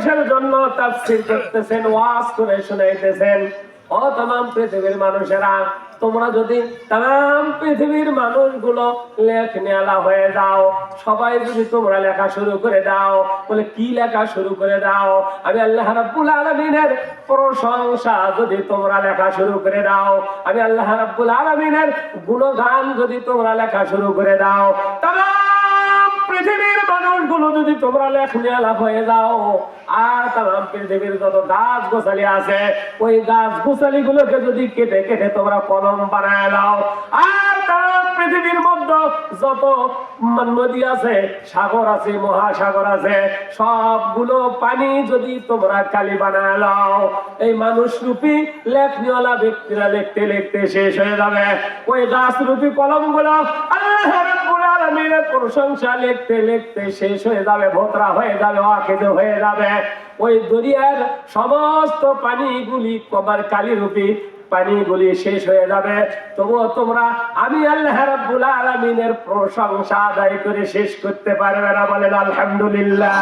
মানুষের জন্য তাফসীর করতেছেন, ওয়াজ করে শোনাইতেছেন। ও तमाम পৃথিবীর মানুষেরা, তোমরা যদি तमाम পৃথিবীর মানুষগুলো লেখনেওয়ালা হয়ে যাও, সবাই যদি তোমরা লেখা শুরু করে দাও, বলে কি লেখা শুরু করে দাও? আমি আল্লাহ রাব্বুল আলামিনের প্রশংসা যদি তোমরা লেখা শুরু করে দাও, আমি আল্লাহ রাব্বুল আলামিনের গুণগান যদি তোমরা লেখা শুরু করে দাও, तमाम পৃথিবীর মানুষগুলো যদি তোমরা লেখনেওয়ালা হয়ে যাও, আর तमाम পৃথিবীর যত গাছ গোছালি আছে, ওই গাছ গোছালি গুলোকে যদি কেটে কেটে তোমরা কলম বানায় দাও, আর तमाम পৃথিবীর মধ্যে যত নদী আছে, সাগর আছে, মহাসাগর আছে, সবগুলো পানি যদি তোমরা কালি বানায় দাও, এই মানুষ রূপী লেখনেওয়ালা ব্যক্তিরা লিখতে লিখতে শেষ হয়ে যাবে। ওই গাছ রূপী কলম গুলো আল্লাহ রাব্বুল আলামিনের প্রশংসা লিখতে লিখতে শেষ হয়ে যাবে, ভোতরা হয়ে যাবে, ওয়াকিদ হয়ে যাবে। ওই দরিয়ার সমস্ত পানিগুলি কবার কালি রূপী পানিগুলি শেষ হয়ে যাবে, তবুও তোমরা আমি আল্লাহ রাব্বুল আলামিনের প্রশংসা আদায় করে শেষ করতে পারবে না। বলেন আলহামদুলিল্লাহ।